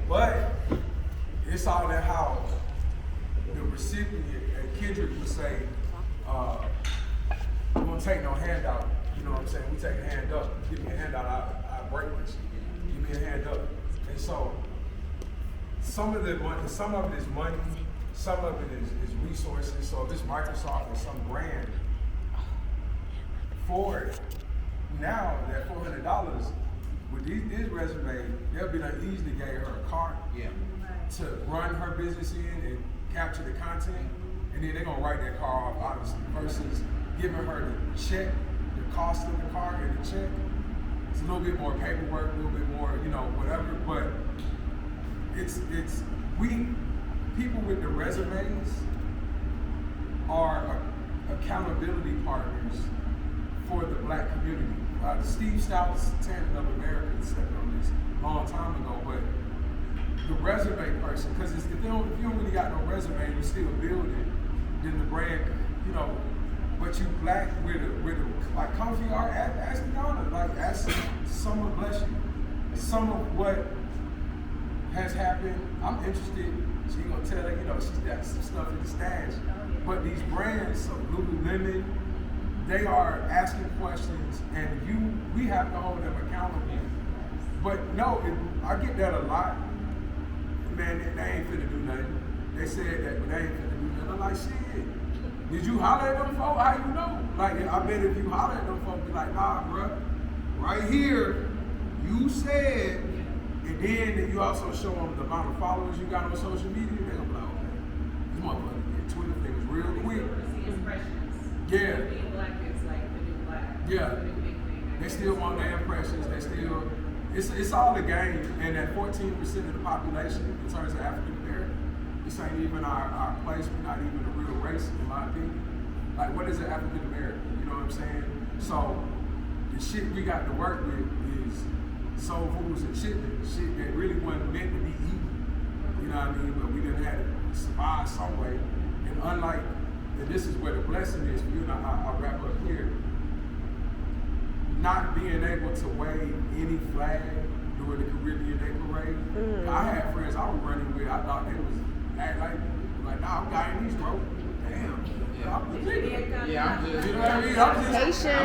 But it's all in how the recipient, and Kendrick would say, we don't take no handout. You know what I'm saying? We take a hand up. Give me a handout, I break this. Give me a hand up. And so some of it is money, some of it is resources. So if it's Microsoft or some brand, Ford, now that $400 with this resume, they'll be like easily gave her a car to run her business in and capture the content, and then they're gonna write that car off obviously versus giving her the check, the cost of the car and the check. It's a little bit more paperwork, a little bit more, whatever, but we people with the resumes are accountability partners for the black community. Steve Stout's Tandem of America said on this a long time ago, but the resume person, because if you don't really got no resume, you still building, then the brand, but you black with a like Comfy art, ask the donor, like ask someone bless you. Some of what has happened, I'm interested. She gonna tell her, she's got some stuff in the stash. But these brands, so Lululemon, they are asking questions, and we have to hold them accountable. But no, I get that a lot. Man, they ain't finna do nothing. They said that, but they ain't finna do nothing. I'm like, shit. Did you holler at them folks? How you know? Like, I bet if you holler at them folks, be like, nah, bruh, right here, you said, and then you also show them the amount of followers you got on social media, they're gonna be like, okay, this motherfucker get Twitter things real quick. Yeah. Being black is like the new black. Yeah. They still want their impressions. They still, it's all a game. And that 14% of the population, in terms of African American, this ain't even our place. We're not even a real race, in my opinion. Like, what is an African American? You know what I'm saying? So the shit we got to work with is soul foods and shit that really wasn't meant to be eaten. You know what I mean? But we done had to survive some way. And unlike, and this is where the blessing is for you, and I'll wrap up here. Not being able to wave any flag during the Caribbean Day Parade. I had friends I was running with, I thought they was act like nah, I'm Guyanese, bro. Damn. Yeah, I'm just, you know what I mean? I'm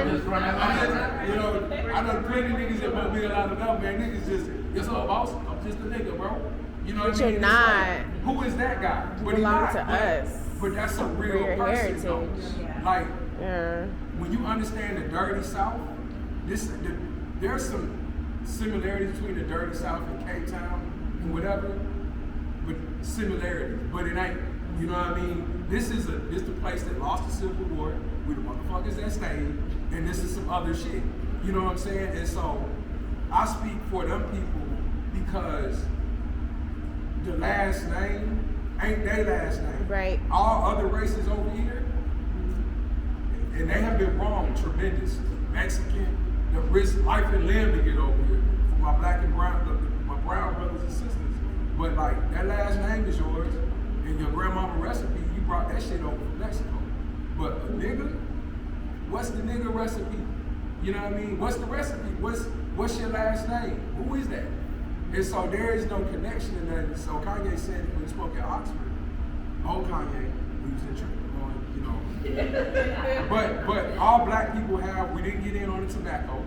just running like, I know plenty of niggas that won't be allowed to know, man. Niggas just, it's all boss. I'm just a nigga, bro. You know what I mean? You're not. Like, who is that guy? You belong to us. But that's a real person, though. Like, when you understand the dirty South, there's some similarities between the dirty South and Cape Town and whatever, but similarities, but it ain't. You know what I mean? This the place that lost the Civil War. We the motherfuckers that stayed, and this is some other shit. You know what I'm saying? And so I speak for them people because the last name ain't their last name. Right. All other races over here, and they have been wrong tremendous. Mexican, the risk life and limb to get over here for my black and brown, my brown brothers and sisters. But like that last name is yours, and your grandmama recipe, you brought that shit over from Mexico. But a nigga, what's the nigga recipe? You know what I mean? What's the recipe? What's your last name? Who is that? And so there is no connection in that. So Kanye said when he spoke at Oxford, old Kanye, we was in church, but all black people we didn't get in on the tobacco,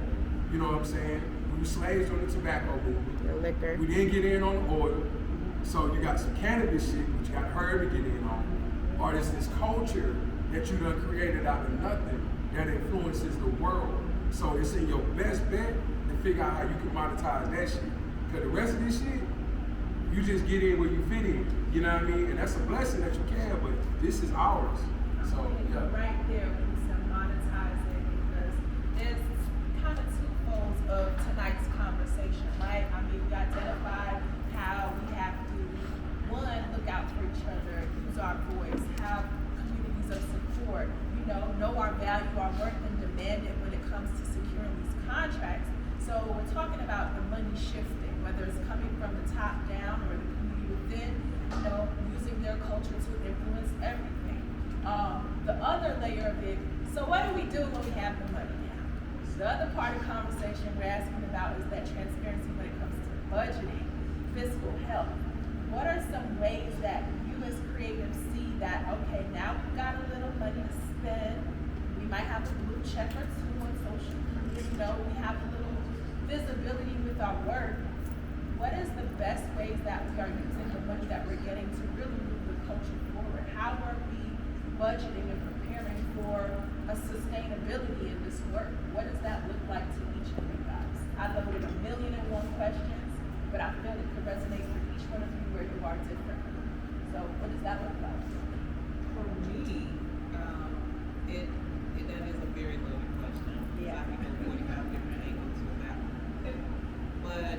you know what I'm saying? We were slaves on the tobacco movement. The liquor. We didn't get in on the oil. So you got some cannabis shit, which you got her to get in on. Or there's this culture that you done created out of nothing that influences the world. So it's in your best bet to figure out how you can monetize that shit. Because the rest of this shit, you just get in where you fit in. You know what I mean? And that's a blessing that you can, but this is ours. So, yeah. Right there when you said monetize it, because there's kind of two folds of tonight's conversation, right? I mean, we identified how we have to, one, look out for each other, use our voice, have communities of support, know our value, our worth, and demand it when it comes to securing these contracts. So we're talking about the money shifting, whether it's coming from the top down or the community within, using their culture to influence everything. The other layer of it, so what do we do when we have the money now? The other part of the conversation we're asking about is that transparency when it comes to budgeting. fiscal health. What are some ways that you as creatives see that, okay, now we've got a little money to spend, we might have a blue check or two on social media, you know, we have a little visibility with our work. What is the best ways that we are using the money that we're getting to really move the culture forward? How are we budgeting and preparing for a sustainability in this work? What does that look like to each of you guys? I loaded 1,000,001 questions, but I feel it could resonate for each one of you where you are differently. So what does that look like? For me, that is a very loaded question. Yeah. I think there's 45 different angles to that one. But,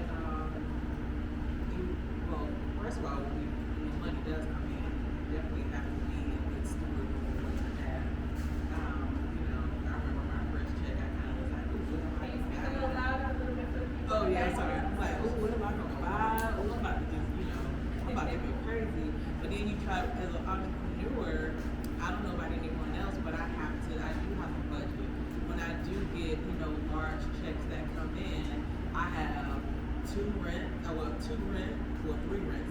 well, first of all, when the money does come in, you definitely have to be a good steward of what you have. You know, I remember my first check, I kind of was like, ooh, what am I Can you speak a gonna little buy? louder, a little bit for the people? Oh yeah, sorry. I'm like, oh, what am I gonna buy? Oh, I'm about to just, you know, I'm about to go crazy. But then you try, as an entrepreneur, I don't know about anyone else, but I do have a budget. When I do get, you know, large checks that come in, I have three rents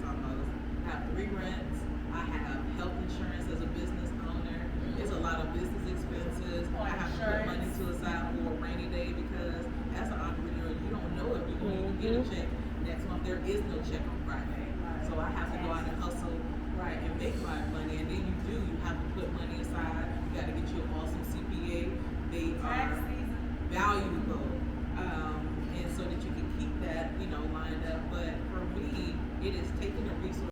almost. I have 3 rents. I have health insurance as a business owner. It's a lot of business expenses. I have to put money to the side for a rainy day because as an entrepreneur, you don't know if you're going to get a check next month. There is no check on Friday. So I have to go out and hustle, right, and make my money. And then